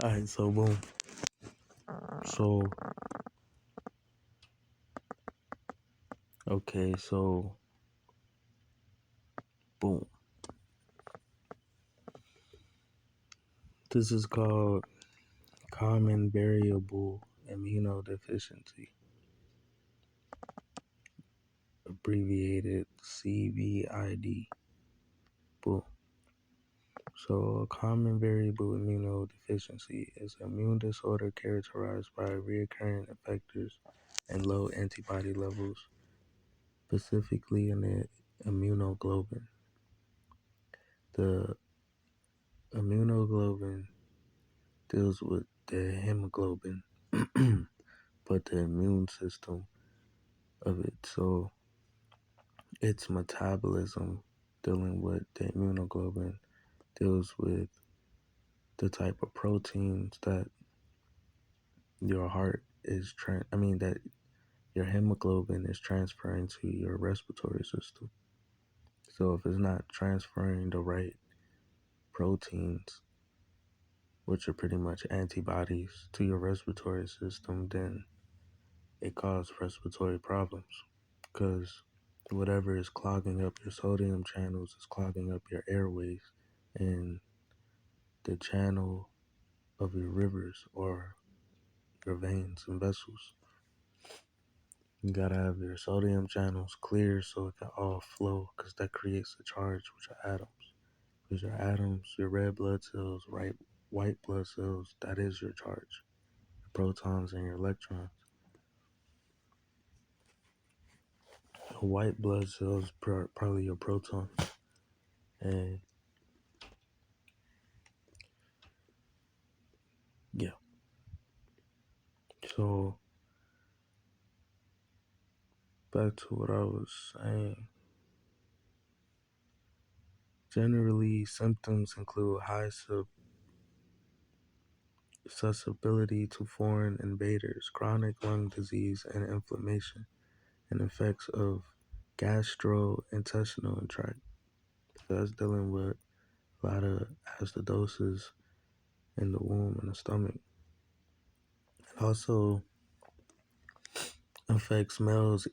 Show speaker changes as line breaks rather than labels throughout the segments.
All right, so boom. So, okay, so boom. This is called common variable immunodeficiency, abbreviated CVID. Boom. So, a common variable immunodeficiency is an immune disorder characterized by recurrent effectors and low antibody levels, specifically in the immunoglobulin. The immunoglobulin deals with the hemoglobin, but the immune system of it. So, its metabolism dealing with the immunoglobulin deals with the type of proteins that your heart is that your hemoglobin is transferring to your respiratory system. So if it's not transferring the right proteins, which are pretty much antibodies to your respiratory system, then it causes respiratory problems because whatever is clogging up your sodium channels is clogging up your airways and the channel of your rivers or your veins and vessels. You gotta have your sodium channels clear so it can all flow because that creates a charge with your atoms. Because your atoms, your red blood cells, right, white blood cells, that is your charge. Your protons and your electrons. Your white blood cells probably your protons. And yeah. So back to what I was saying. Generally, symptoms include high susceptibility to foreign invaders, chronic lung disease and inflammation, and effects of gastrointestinal tract. So that's dealing with a lot of acidosis in the womb and the stomach. It also affects males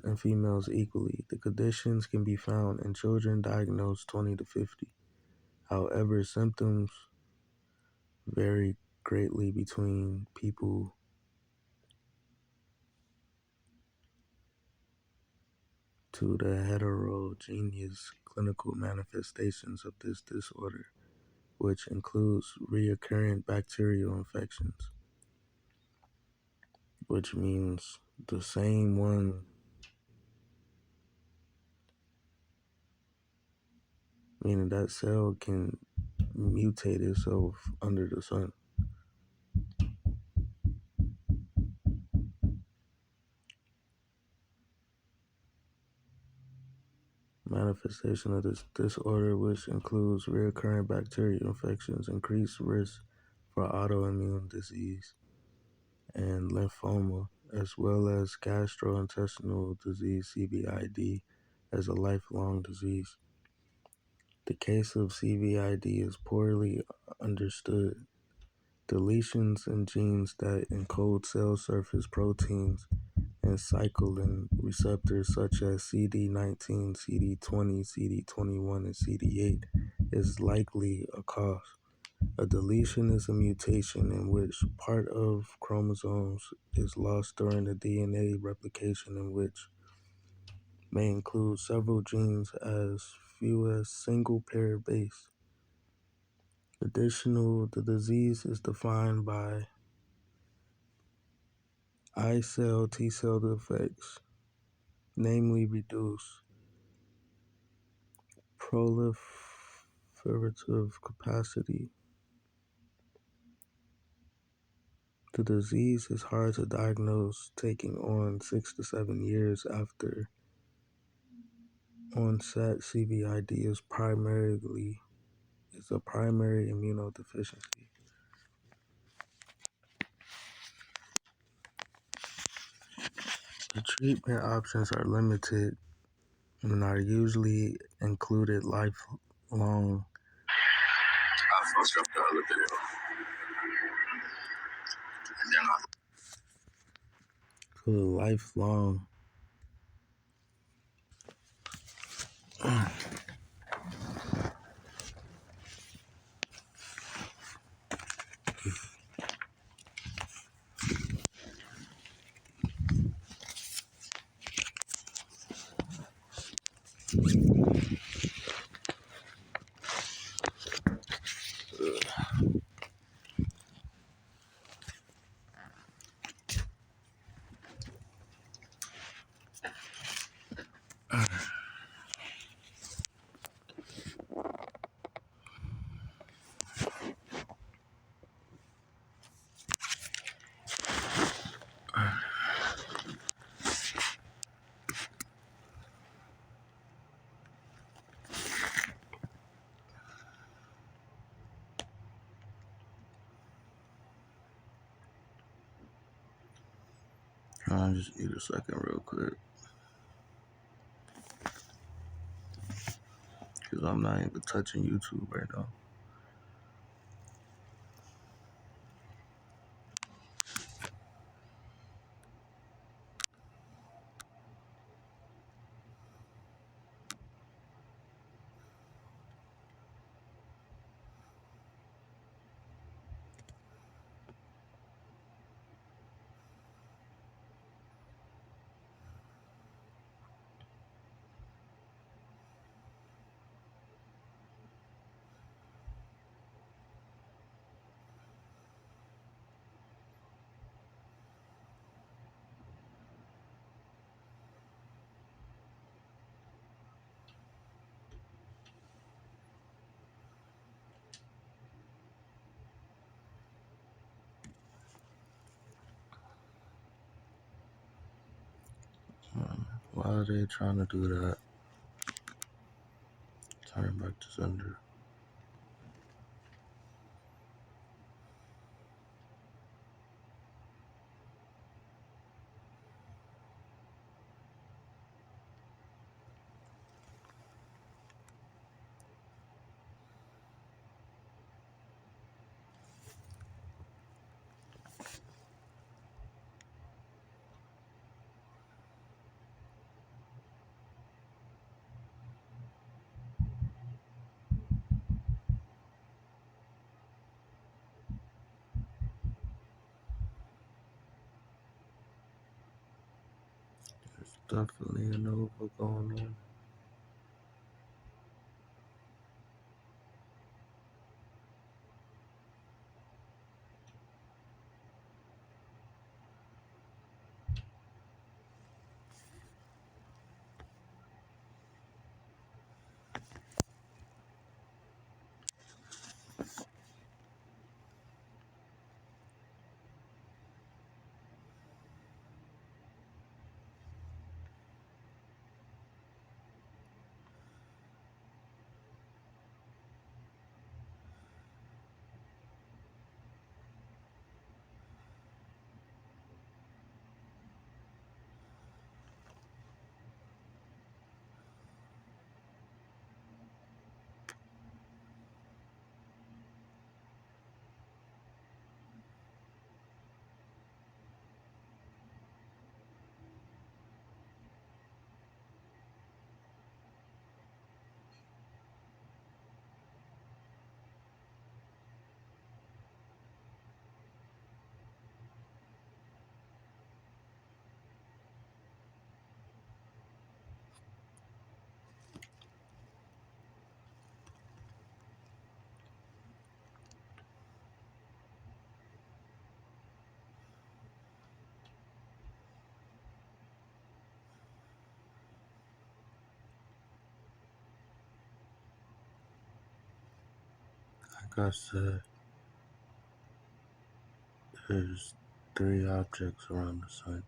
and females equally. The conditions can be found in children diagnosed 20 to 50. However, symptoms vary greatly between people to the heterogeneous clinical manifestations of this disorder, which includes recurrent bacterial infections, which means the same one, meaning that cell can mutate itself under the sun. Manifestation of this disorder, which includes recurrent bacterial infections, increased risk for autoimmune disease and lymphoma, as well as gastrointestinal disease, CVID, as a lifelong disease. The case of CVID is poorly understood. Deletions in genes that encode cell surface proteins and cyclin receptors such as CD19, CD20, CD21, and CD8 is likely a cause. A deletion is a mutation in which part of chromosomes is lost during the DNA replication, in which may include several genes as few as single pair base. The disease is defined by I cell T cell defects, namely reduced proliferative capacity. The disease is hard to diagnose, taking on 6 to 7 years after onset. CVID is a primary immunodeficiency. The treatment options are limited and are usually included lifelong Watch up the other video. And then for lifelong. I just need a second real quick. Because I'm not even touching YouTube right now. Why are they trying to do that? Turn back to sender. There's definitely a Nova going on. Like I said, there's 3 objects around the sun.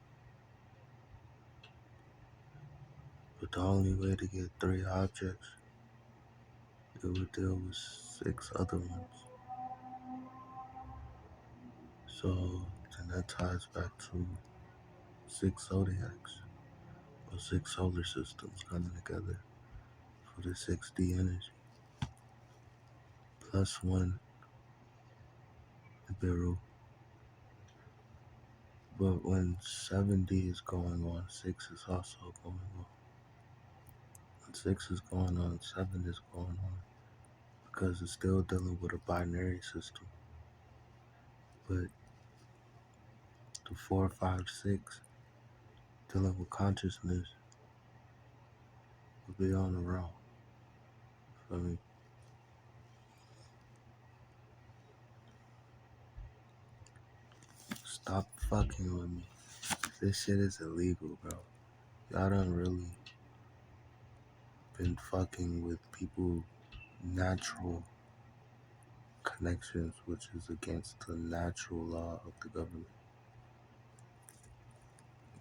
But the only way to get 3 objects, it would deal with 6 other ones. So then that ties back to 6 zodiacs, or 6 solar systems coming together for the 6D energy. Plus 1 Nibiru. But when 70 is going on, 6 is also going on. When 6 is going on, 7 is going on. Because it's still dealing with a binary system. But the 4, 5, 6 dealing with consciousness will be on the road. Feel me? Stop fucking with me. This shit is illegal, bro. Y'all done really been fucking with people natural connections, which is against the natural law of the government.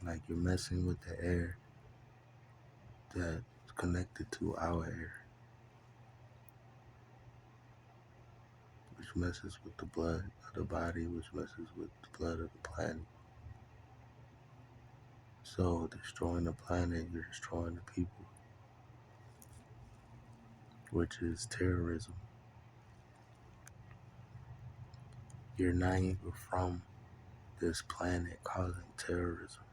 Like you're messing with the air that's connected to our air, which messes with the blood of the body, which messes with the blood of the planet. So destroying the planet, you're destroying the people, which is terrorism. You're not even from this planet causing terrorism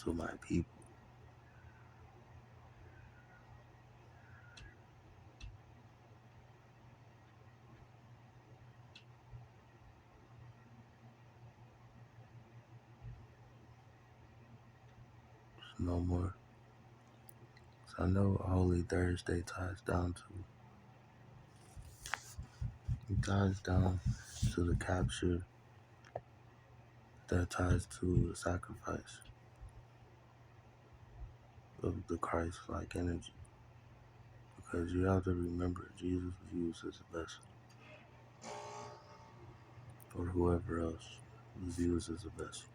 to my people. No more. So I know Holy Thursday ties down to the capture, that ties to the sacrifice of the Christ-like energy. Because you have to remember, Jesus was used as a vessel, or whoever else was used as a vessel.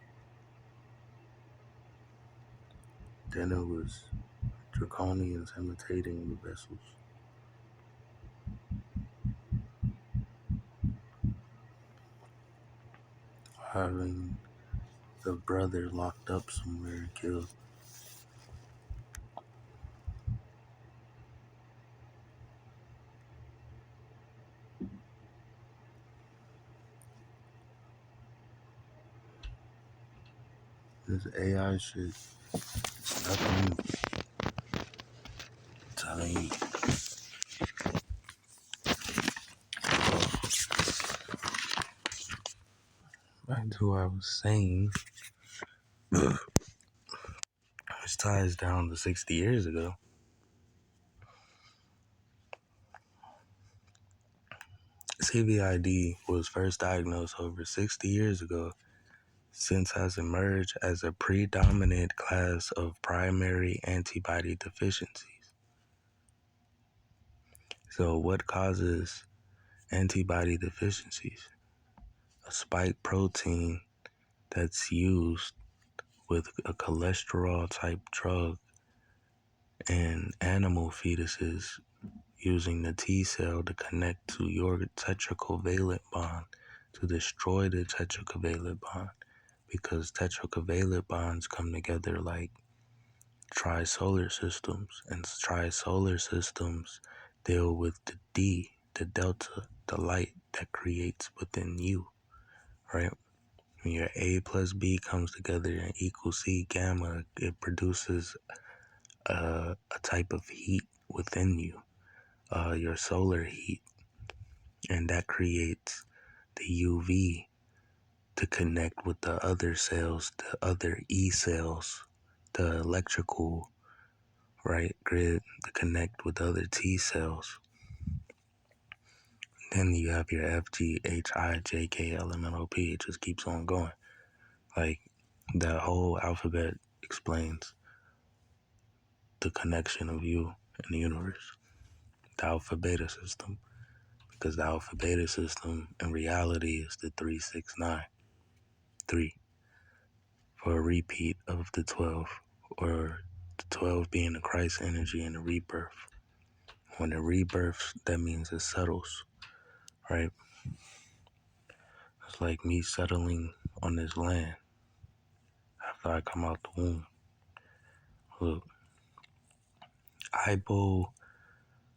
Then it was draconians imitating the vessels. Having the brother locked up somewhere and killed. This AI shit, it's nothing new. I'm telling you. Back to what I was saying, which ties down to 60 years ago. CVID was first diagnosed over 60 years ago, since has emerged as a predominant class of primary antibody deficiencies. So what causes antibody deficiencies? A spike protein that's used with a cholesterol type drug in animal fetuses, using the T cell to connect to your tetracovalent bond to destroy the tetracovalent bond, because tetracovalent bonds come together like trisolar systems, and trisolar systems deal with the D, the delta, the light that creates within you, right? When your A plus B comes together and equals C gamma, it produces a type of heat within you, your solar heat, and that creates the UV to connect with the other cells, the other E cells, the electrical, right, grid to connect with other T cells. Then you have your F, G, H, I, J, K, L, M, N, O, P. It just keeps on going. Like, that whole alphabet explains the connection of you and the universe. The alpha beta system. Because the alpha beta system in reality is the 369. 3 for a repeat of the 12, or the 12 being the Christ energy and the rebirth. When it rebirths, that means it settles, right? It's like me settling on this land after I come out the womb. Look, Ibo,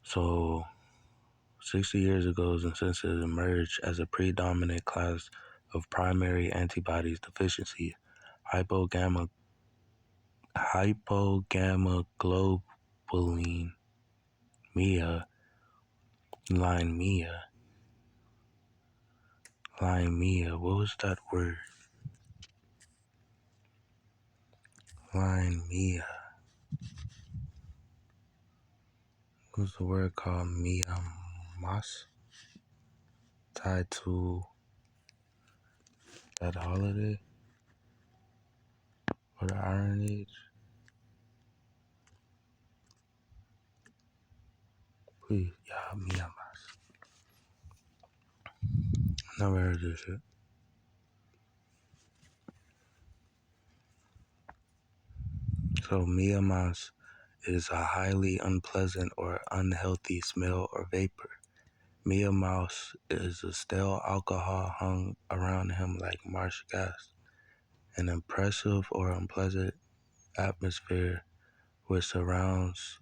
so 60 years ago, since it emerged as a predominant class of primary antibodies deficiency, hypogammaglobuline, MIA, line MIA, what was that word? Line MIA. What's the word called? Miamas? Tied to that holiday? Or the Iron Age? Please, yeah, Miamas. Never heard this shit. So Miamas is a highly unpleasant or unhealthy smell or vapor. Miamas is a stale alcohol hung around him like marsh gas, an impressive or unpleasant atmosphere which surrounds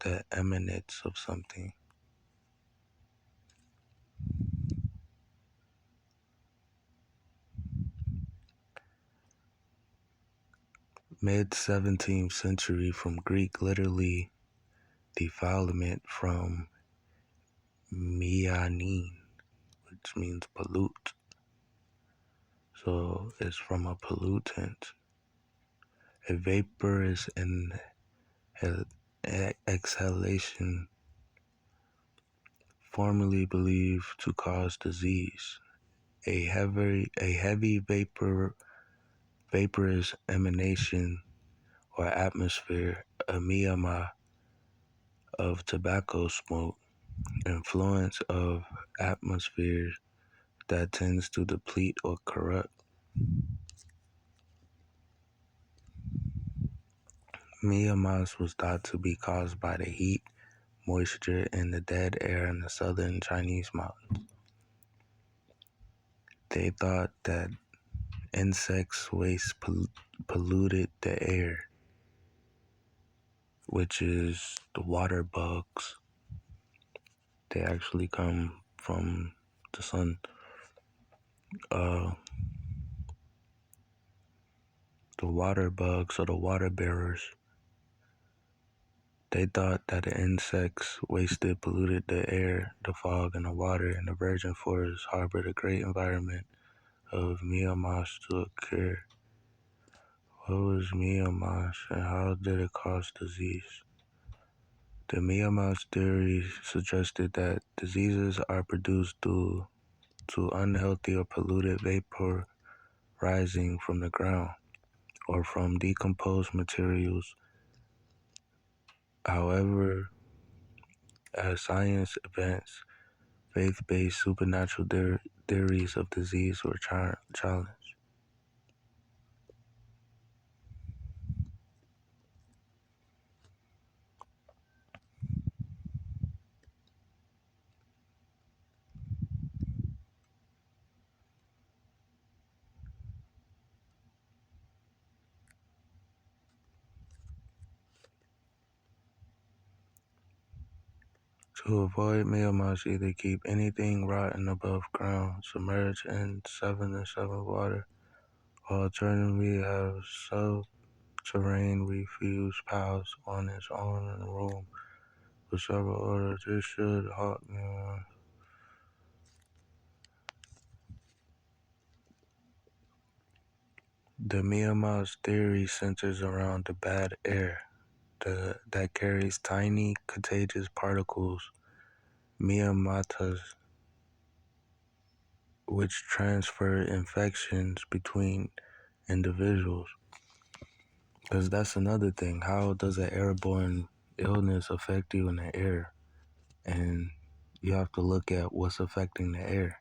the emanates of something. Mid-17th century, from Greek, literally defilement, from mianin, which means pollute. So it's from a pollutant. A vapor is an exhalation formerly believed to cause disease. A heavy vaporous emanation or atmosphere, a miasma of tobacco smoke, influence of atmospheres that tends to deplete or corrupt. Miasmas was thought to be caused by the heat, moisture, and the dead air in the southern Chinese mountains. They thought that insects waste polluted the air, which is the water bugs. They actually come from the sun. The water bugs, or the water bearers, they thought that the insects wasted, polluted the air, the fog, and the water, and the virgin forest harbored a great environment of miasmas to occur. What was miasmas and how did it cause disease? The miasmas theory suggested that diseases are produced due to unhealthy or polluted vapor rising from the ground or from decomposed materials. However, as science advanced, faith-based supernatural theories of disease were challenged. To avoid miasmas, either keep anything rotten above ground, submerge in 7 and 7 water, or alternatively have subterranean refuse piles on its own in a room. Whichever order, this should halt miasmas. The miasmas theory centers around the bad air that carries tiny contagious particles, miasmatas, which transfer infections between individuals. Because that's another thing. How does an airborne illness affect you in the air? And you have to look at what's affecting the air.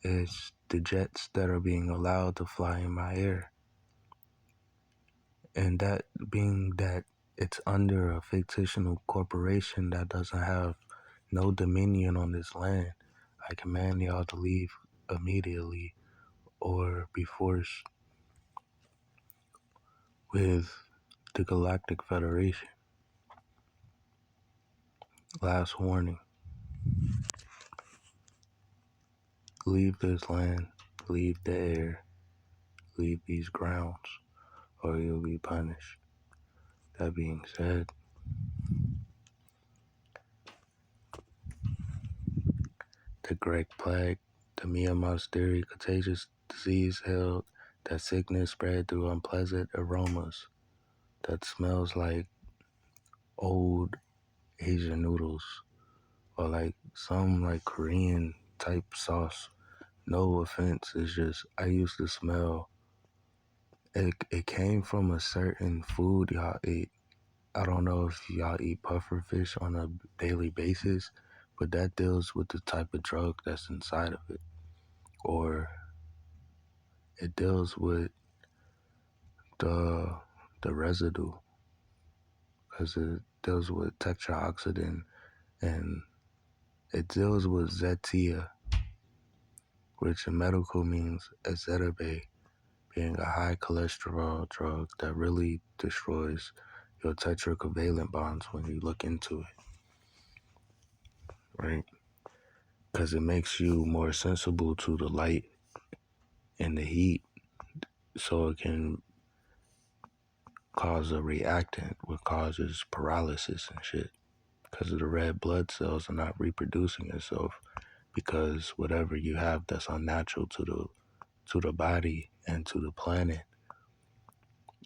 It's the jets that are being allowed to fly in my air. And that being that it's under a fictional corporation that doesn't have no dominion on this land, I command y'all to leave immediately or be forced with the Galactic Federation. Last warning. leave this land, leave the air, leave these grounds, or you'll be punished. That being said, the Great Plague, the Miyamoto's theory, contagious disease held that sickness spread through unpleasant aromas that smells like old Asian noodles or like some like Korean type sauce. No offense, it's just I used to smell it came from a certain food y'all ate. I don't know if y'all eat puffer fish on a daily basis, but that deals with the type of drug that's inside of it. Or it deals with the the residue because it deals with tetroxidin and it deals with Zetia, which in medical means ezetimibe, being a high cholesterol drug that really destroys your tetracovalent bonds when you look into it, right? Because it makes you more sensible to the light and the heat, so it can cause a reactant, what causes paralysis and shit. Because the red blood cells are not reproducing itself because whatever you have that's unnatural to the body and to the planet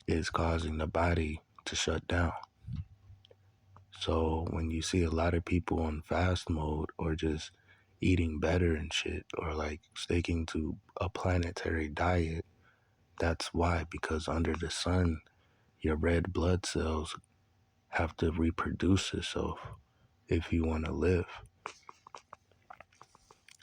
is causing the body to shut down. So when you see a lot of people on fast mode or just eating better and shit or like sticking to a planetary diet, that's why, because under the sun, your red blood cells have to reproduce itself if you want to live.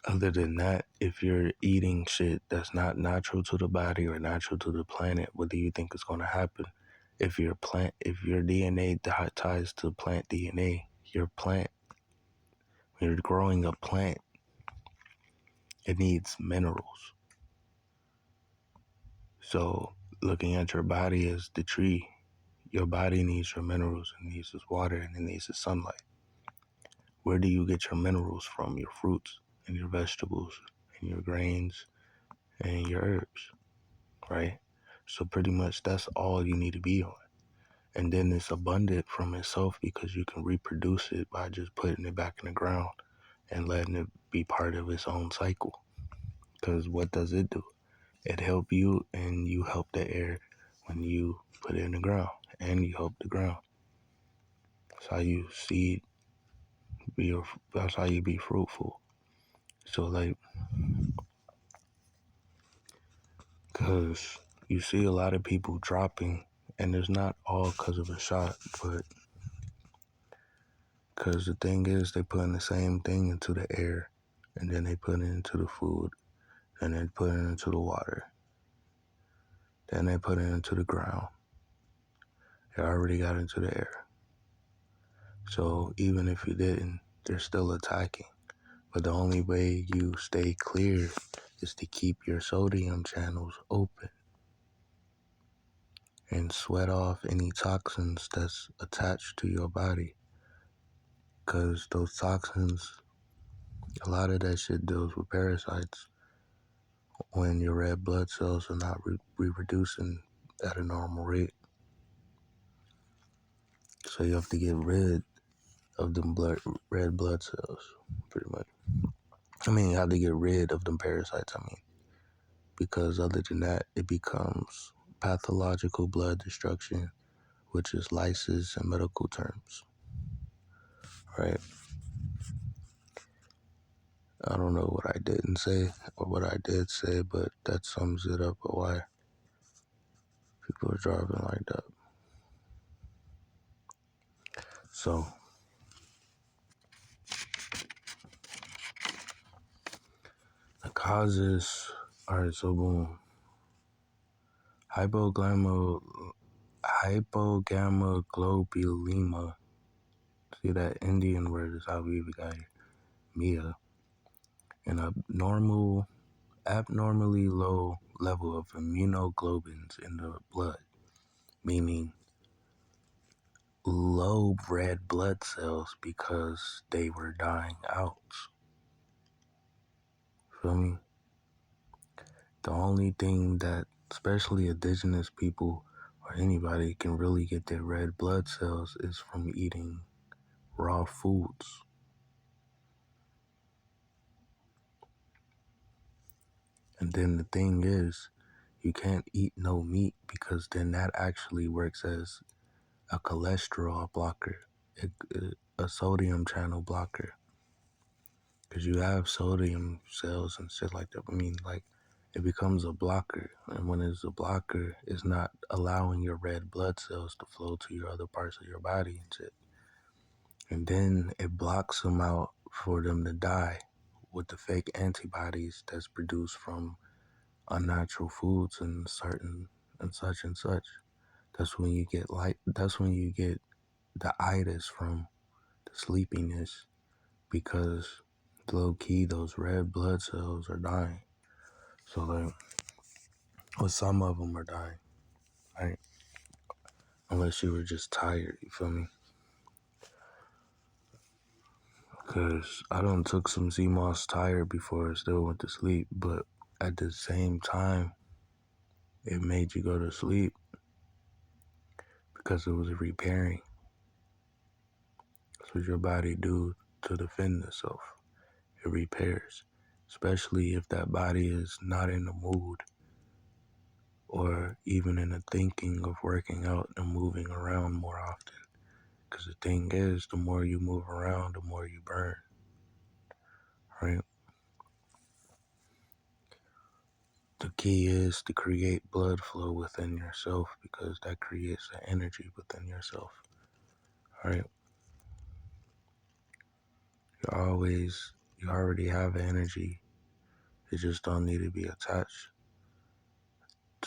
Other than that, if you're eating shit that's not natural to the body or natural to the planet, what do you think is going to happen? If your DNA ties to plant DNA, your plant, when you're growing a plant, it needs minerals. So looking at your body as the tree, your body needs your minerals, it needs its water, and it needs its sunlight. Where do you get your minerals from? Your fruits and your vegetables and your grains and your herbs, right? So pretty much that's all you need to be on. And then it's abundant from itself because you can reproduce it by just putting it back in the ground and letting it be part of its own cycle. Because what does it do? It help you and you help the air when you put it in the ground and you help the ground. That's how you seed, that's how you be fruitful. So like, because you see a lot of people dropping and it's not all because of a shot, but because the thing is they put in the same thing into the air and then they put it into the food and then put it into the water. Then they put it into the ground. It already got into the air. So even if you didn't, they're still attacking. But the only way you stay clear is to keep your sodium channels open and sweat off any toxins that's attached to your body. Because those toxins, a lot of that shit deals with parasites when your red blood cells are not reproducing at a normal rate. So you have to get rid of them red blood cells, pretty much. I mean, you have to get rid of them parasites, because other than that, it becomes pathological blood destruction, which is lysis in medical terms, right? I don't know what I didn't say or what I did say, but that sums it up of why people are driving like that. So, the causes, alright, so boom. Hypogammaglobulinema. See, that Indian word is how we even got here. Mia. An abnormally low level of immunoglobulins in the blood, meaning low red blood cells because they were dying out. Feel me? The only thing that especially indigenous people or anybody can really get their red blood cells is from eating raw foods. And then the thing is, you can't eat no meat because then that actually works as a cholesterol blocker, a sodium channel blocker. Because you have sodium cells and shit like that. I mean, like, it becomes a blocker. And when it's a blocker, it's not allowing your red blood cells to flow to your other parts of your body and shit. And then it blocks them out for them to die with the fake antibodies that's produced from unnatural foods and certain and such and such. That's when you get the itis from the sleepiness, because low key those red blood cells are dying. So like, well, some of them are dying, right? Unless you were just tired, you feel me? Cause I done took some CMOS tired before I still went to sleep, but at the same time, it made you go to sleep because it was repairing. That's what your body do to defend itself. It repairs, especially if that body is not in the mood or even in the thinking of working out and moving around more often. Because the thing is, the more you move around, the more you burn, right? The key is to create blood flow within yourself, because that creates the energy within yourself, right? You already have energy. It just don't need to be attached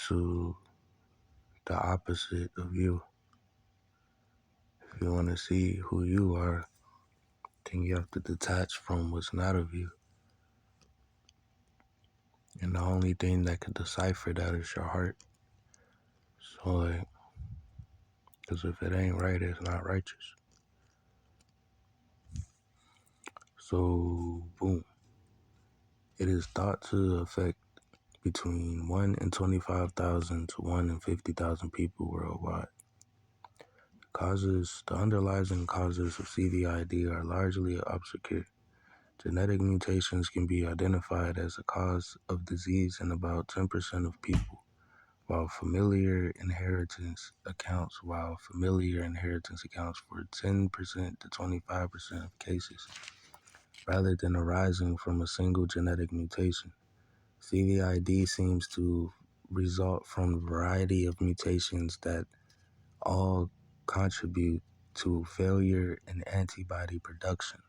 to the opposite of you. If you want to see who you are, then you have to detach from what's not of you. And the only thing that can decipher that is your heart. So, like, because if it ain't right, it's not righteous. So, boom. It is thought to affect between 1 in 25,000 to 1 in 50,000 people worldwide. The underlying causes of CVID are largely obscure. Genetic mutations can be identified as a cause of disease in about 10% of people, while familiar inheritance accounts for 10% to 25% of cases, rather than arising from a single genetic mutation. CVID seems to result from a variety of mutations that all contribute to failure in antibody production.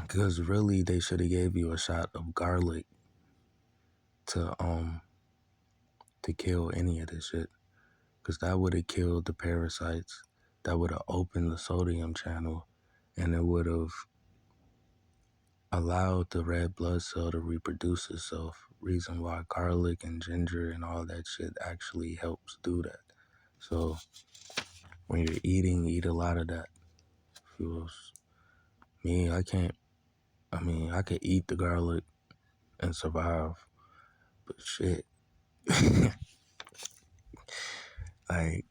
Because really, they should have gave you a shot of garlic to kill any of this shit. Because that would have killed the parasites. That would have opened the sodium channel, and it would have allowed the red blood cell to reproduce itself. Reason why garlic and ginger and all that shit actually helps do that. So when you're eating, eat a lot of that. Me, I can't. I mean, I could eat the garlic and survive, but shit, like,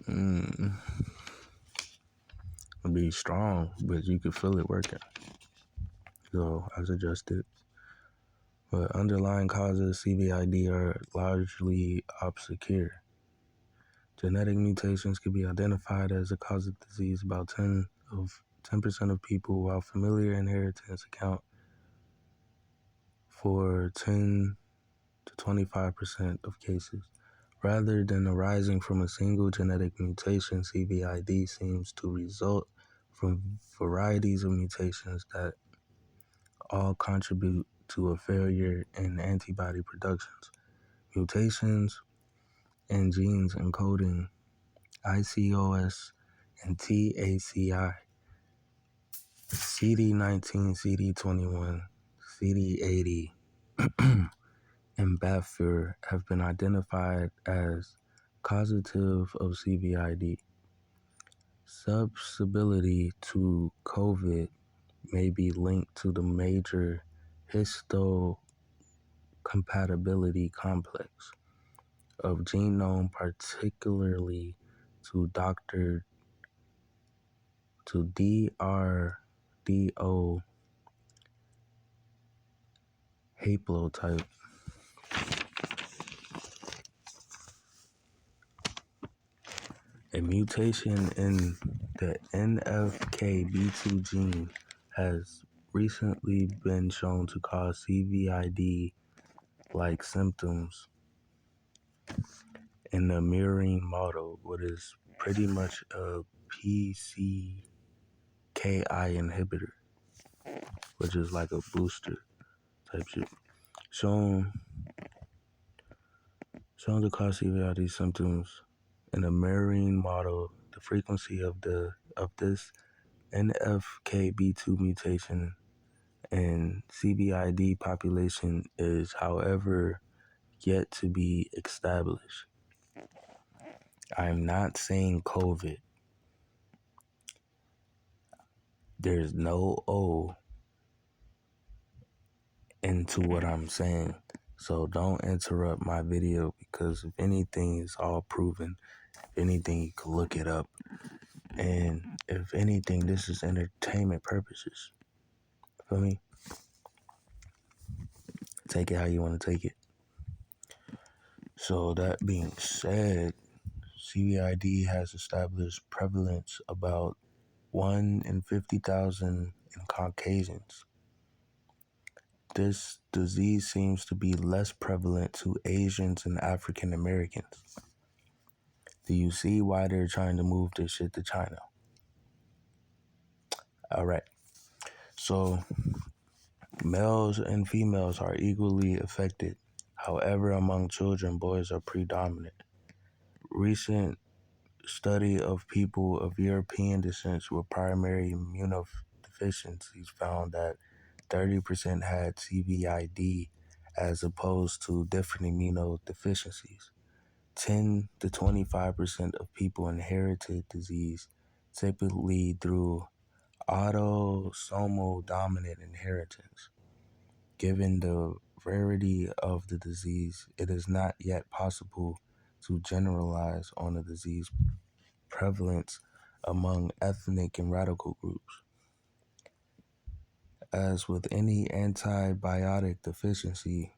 it'll be strong, but you can feel it working. So I suggest it. But underlying causes of CVID are largely obscure. Genetic mutations can be identified as a cause of disease about 10% of people, while familiar inheritance account for 10 to 25% of cases. Rather than arising from a single genetic mutation, CVID seems to result from varieties of mutations that all contribute to a failure in antibody productions. Mutations in genes encoding ICOS and TACI, CD19, CD21, CD80, and BAFFIR have been identified as causative of CVID. Susceptibility to COVID may be linked to the major histocompatibility complex of genome, particularly to DRDO haplotype. A mutation in the NFKB2 gene has recently been shown to cause CVID-like symptoms in the murine model, what is pretty much a PCKI inhibitor, which is like a booster type shit. Shown to cause CVID symptoms in a murine model. The frequency of this NFKB2 mutation in CVID population is, however, yet to be established. I'm not saying COVID. There's no O into what I'm saying. So don't interrupt my video, because if anything, it's all proven. If anything, you can look it up. And if anything, this is entertainment purposes. Feel me? Take it how you want to take it. So that being said, CVID has established prevalence about 1 in 50,000 in Caucasians. This disease seems to be less prevalent to Asians and African Americans. Do you see why they're trying to move this shit to China? All right. So males and females are equally affected. However, among children, boys are predominant. Recent study of people of European descent with primary immunodeficiencies found that 30% had CVID as opposed to different immunodeficiencies. 10 to 25% of people inherited disease, typically through autosomal dominant inheritance. Given the rarity of the disease, it is not yet possible to generalize on the disease prevalence among ethnic and radical groups. As with any antibiotic deficiency,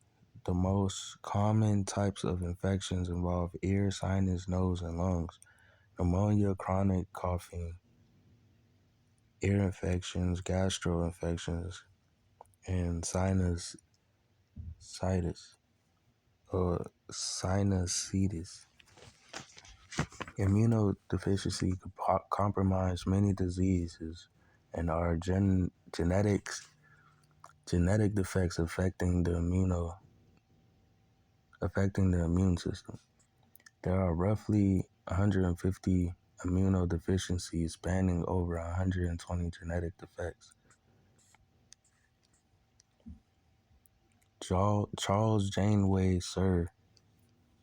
the most common types of infections involve ear, sinus, nose, and lungs. Pneumonia, chronic coughing, ear infections, gastro infections, and sinusitis or sinusitis. Immunodeficiency could compromise many diseases and are genetic defects affecting the immune system. There are roughly 150 immunodeficiencies spanning over 120 genetic defects. Charles Janeway Sir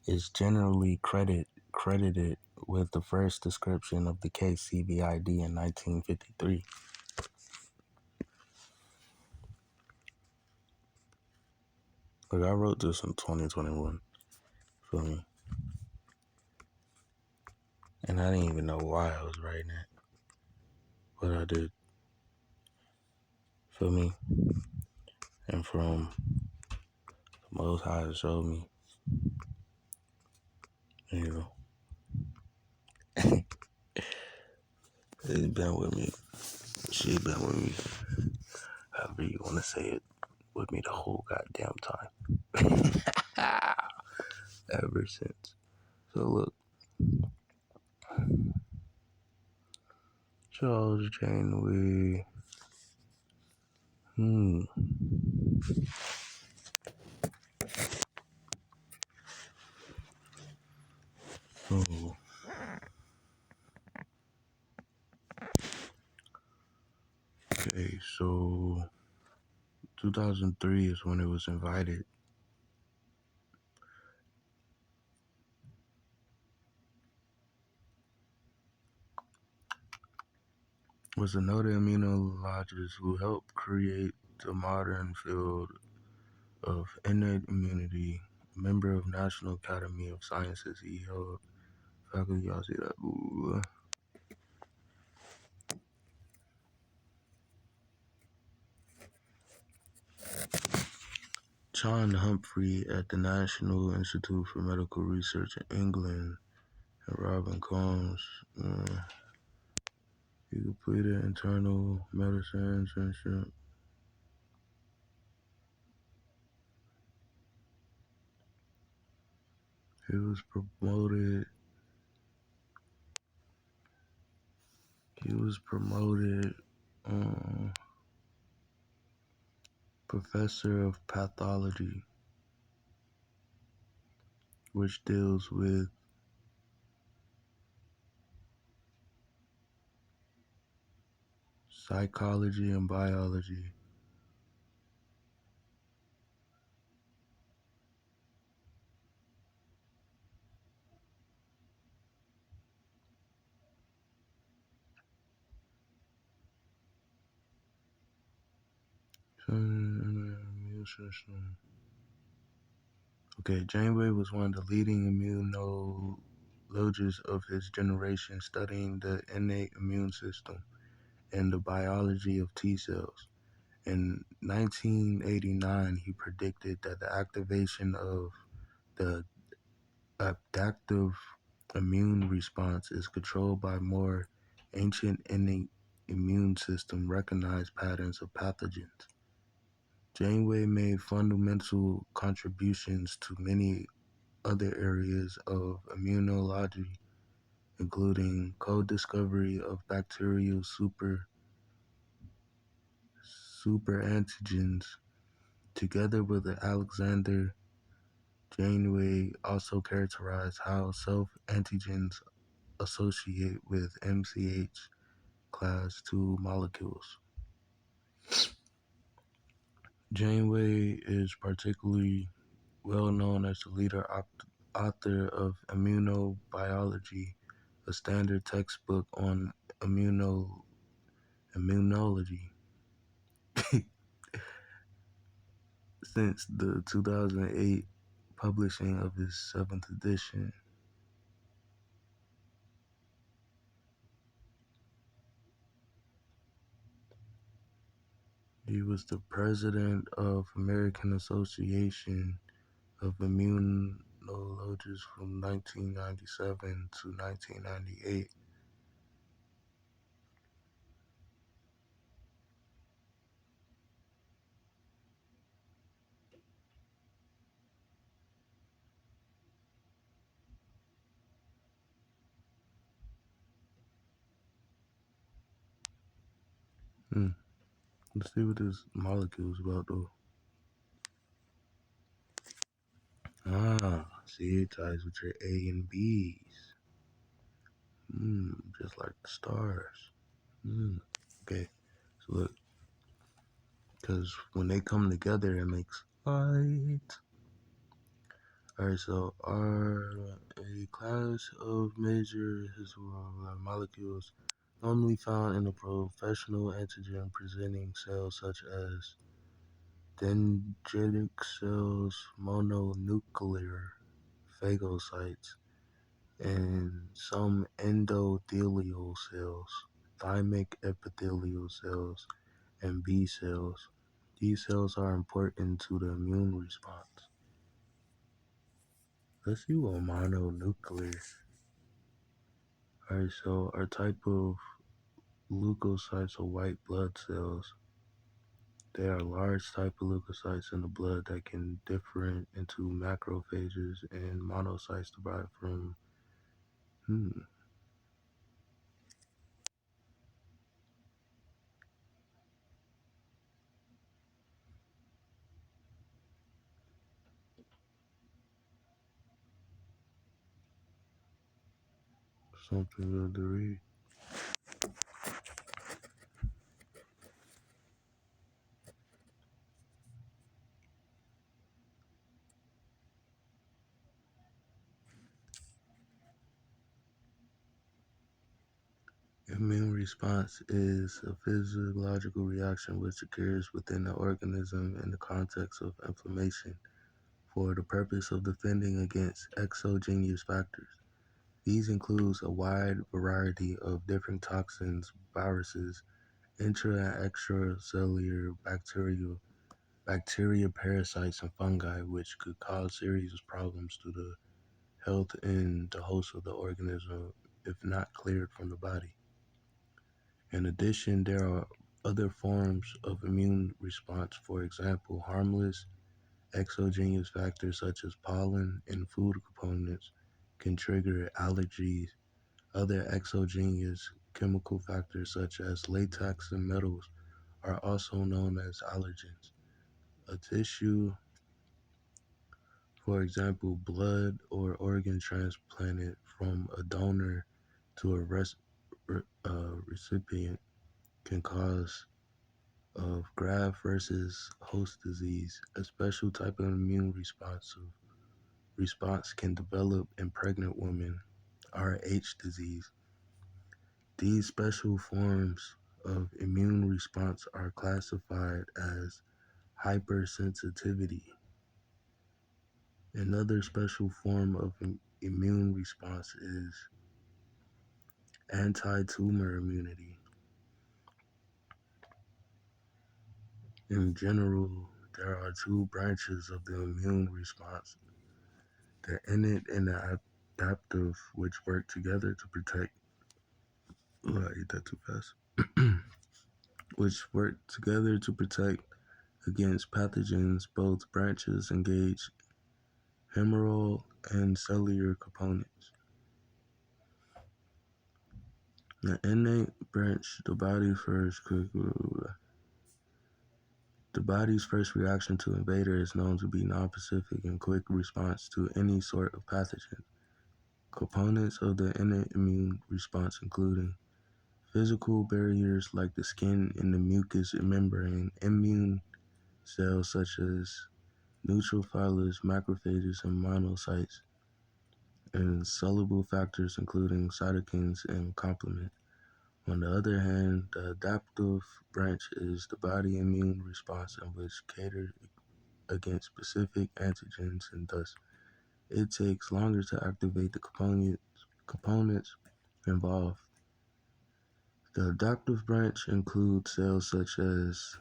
is generally credited with the first description of the case CVID in 1953. Look, I wrote this in 2021. Feel me? And I didn't even know why I was writing it, but I did. Feel me? And from the Most High to show me, you know, he's been with me. She been with me. However you want to say it, with me the whole goddamn time. Ever since. So look, Charles Janeway. Oh. Okay, so 2003 is when it was invited. Was a noted immunologist who helped create the modern field of innate immunity, member of National Academy of Sciences. He held faculty, y'all see that? Ooh. John Humphrey at the National Institute for Medical Research in England, and Robin Combs. He completed internal medicine internship. He was promoted. Professor of Pathology, which deals with psychology and biology. Immune system. Okay, Janeway was one of the leading immunologists of his generation, studying the innate immune system and the biology of T cells. In 1989, he predicted that the activation of the adaptive immune response is controlled by more ancient innate immune system recognized patterns of pathogens. Janeway made fundamental contributions to many other areas of immunology, including co-discovery of bacterial superantigens. Together with Alexander, Janeway also characterized how self-antigens associate with MCH class II molecules. Janeway is particularly well known as the leader author of Immunobiology, a standard textbook on immunology. Since the 2008 publishing of his 7th edition. He was the president of American Association of Immunologists from 1997 to 1998. Let's see what this molecule is about, though. See, it ties with your A and B's. Just like the stars. Okay, so look, because when they come together, it makes light. Alright, so are a class of major molecules normally found in the professional antigen presenting cells such as dendritic cells, mononuclear phagocytes, and some endothelial cells, thymic epithelial cells, and B cells. These cells are important to the immune response. Let's see what mononuclear. Alright, so our type of leukocytes are white blood cells. They are large type of leukocytes in the blood that can differentiate into macrophages and monocytes derived from something good to read. Immune response is a physiological reaction which occurs within the organism in the context of inflammation for the purpose of defending against exogenous factors. These include a wide variety of different toxins, viruses, intra and extracellular bacteria, parasites, and fungi, which could cause serious problems to the health and the host of the organism if not cleared from the body. In addition, there are other forms of immune response. For example, harmless exogenous factors such as pollen and food components can trigger allergies. Other exogenous chemical factors such as latex and metals are also known as allergens. A tissue, for example, blood or organ transplanted from a donor to a recipient, can cause of graft versus host disease. A special type of immune response can develop in pregnant women, Rh disease. These special forms of immune response are classified as hypersensitivity. Another special form of immune response is anti-tumor immunity. In general, there are two branches of the immune response: the innate and the adaptive, which work together to protect. Oh, I ate that too fast. Which work together to protect against pathogens. Both branches engage humoral and cellular components. The innate branch, the body's first reaction to invader is known to be non-specific and quick response to any sort of pathogen. Components of the innate immune response including physical barriers like the skin and the mucous membrane, immune cells such as neutrophils, macrophages, and monocytes, and soluble factors including cytokines and complement. On the other hand, the adaptive branch is the body immune response in which caters against specific antigens, and thus it takes longer to activate the components involved. The adaptive branch includes cells such as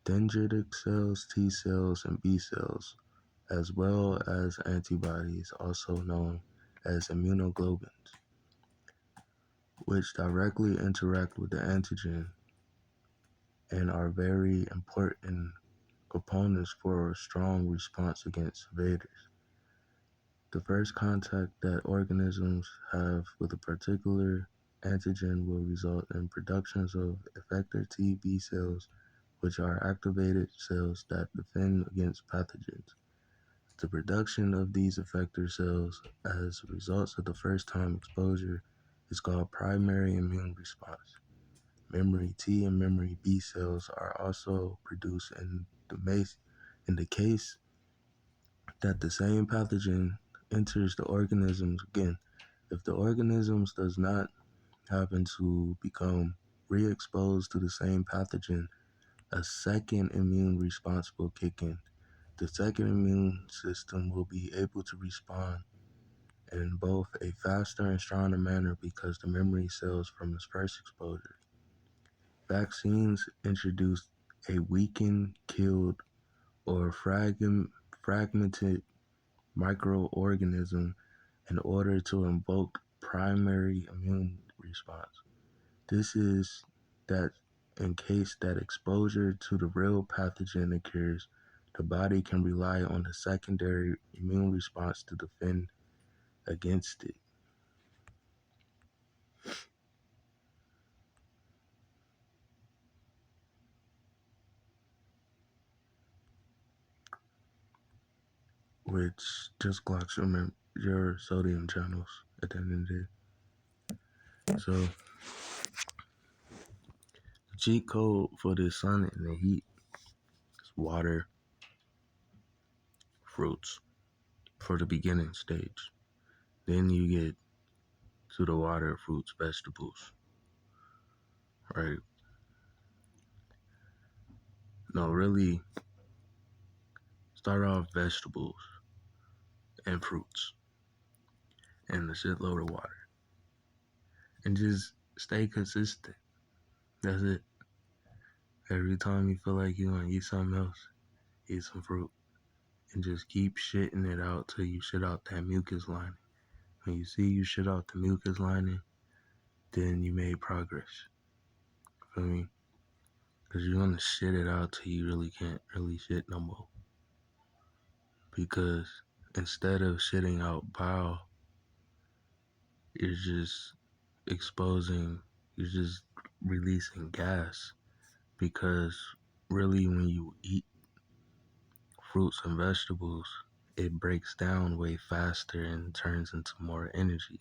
dendritic cells, T cells, and B cells, as well as antibodies, also known as immunoglobulins, which directly interact with the antigen and are very important components for a strong response against invaders. The first contact that organisms have with a particular antigen will result in productions of effector T B cells, which are activated cells that defend against pathogens. The production of these effector cells as results of the first-time exposure is called primary immune response. Memory T and memory B cells are also produced in the case that the same pathogen enters the organisms again. If the organisms does not happen to become re-exposed to the same pathogen, a second immune response will kick in. The second immune system will be able to respond in both a faster and stronger manner because the memory cells from its first exposure. Vaccines introduce a weakened, killed, or fragmented microorganism in order to invoke primary immune response. This is that in case that exposure to the real pathogen occurs, the body can rely on the secondary immune response to defend against it. Which just clocks your sodium channels at the end of the day. So, the cheat code for the sun and the heat is water, fruits for the beginning stage. Then you get to the water, fruits, vegetables. right? No, really start off vegetables and fruits and a shitload of water. And just stay consistent. That's it. Every time you feel like you want to eat something else, eat some fruit. And just keep shitting it out till you shit out that mucus lining. When you see you shit out the mucus lining, then you made progress. Feel me? Because you're going to shit it out till you really can't really shit no more. Because instead of shitting out bile, you're just you're just releasing gas. Because really, when you eat fruits and vegetables, it breaks down way faster and turns into more energy.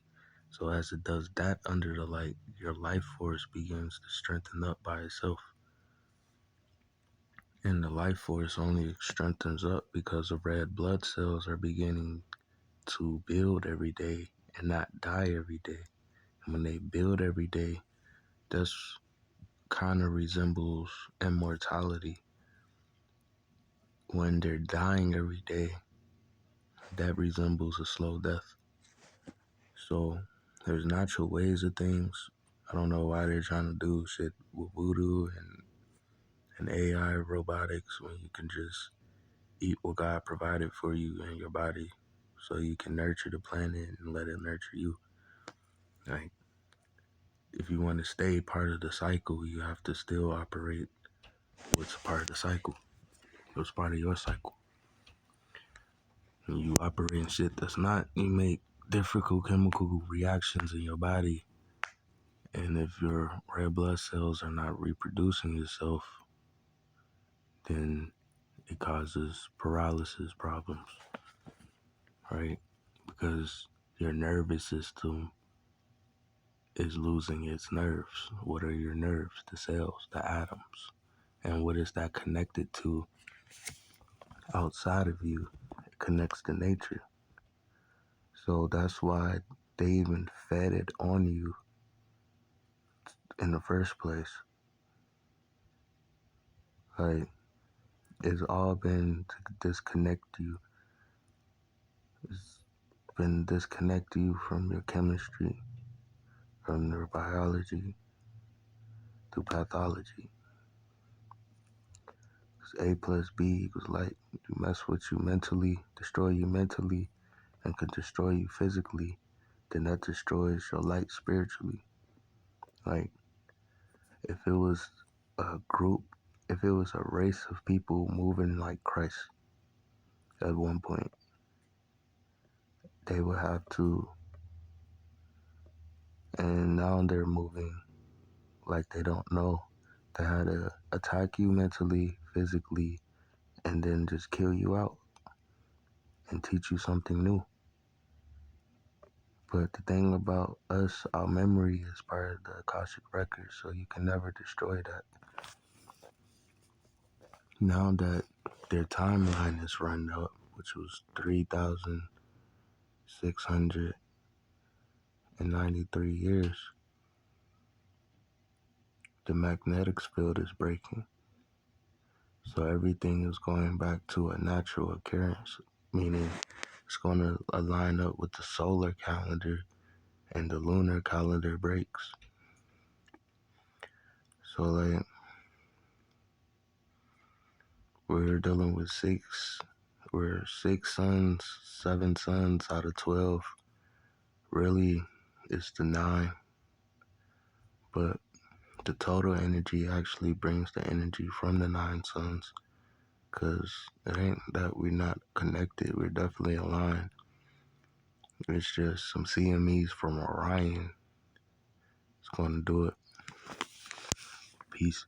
So as it does that under the light, your life force begins to strengthen up by itself. And the life force only strengthens up because the red blood cells are beginning to build every day and not die every day. And when they build every day, that's kind of resembles immortality. When they're dying every day, that resembles a slow death. So there's natural ways of things. I don't know why they're trying to do shit with voodoo and AI robotics when you can just eat what God provided for you and your body so you can nurture the planet and let it nurture you. Like, if you want to stay part of the cycle, you have to still operate what's part of the cycle. What's part of your cycle. When you operate in shit that's not, you make difficult chemical reactions in your body. And if your red blood cells are not reproducing itself, then it causes paralysis problems, right? Because your nervous system is losing its nerves. What are your nerves? The cells, the atoms. And what is that connected to outside of you? It connects to nature. So that's why they even fed it on you in the first place. Like, it's all been to disconnect you. It's been disconnect you from your chemistry, from your biology, to pathology. Because A plus B equals light. You mess with you mentally, destroy you mentally, and can destroy you physically, then that destroys your light spiritually. Like, if it was a group, if it was a race of people moving like Christ at one point, they would have to, and now they're moving like they don't know. They had to attack you mentally, physically, and then just kill you out and teach you something new. But the thing about us, our memory is part of the Akashic record, so you can never destroy that. Now that their timeline is run up, which was 3,693 years, the magnetic field is breaking. So everything is going back to a natural occurrence, meaning it's going to align up with the solar calendar and the lunar calendar breaks. So, like, we're dealing with we're 6 suns, 7 suns out of 12. Really, it's the 9. But the total energy actually brings the energy from the 9 suns. Because it ain't that we're not connected. We're definitely aligned. It's just some CMEs from Orion. It's going to do it. Peace.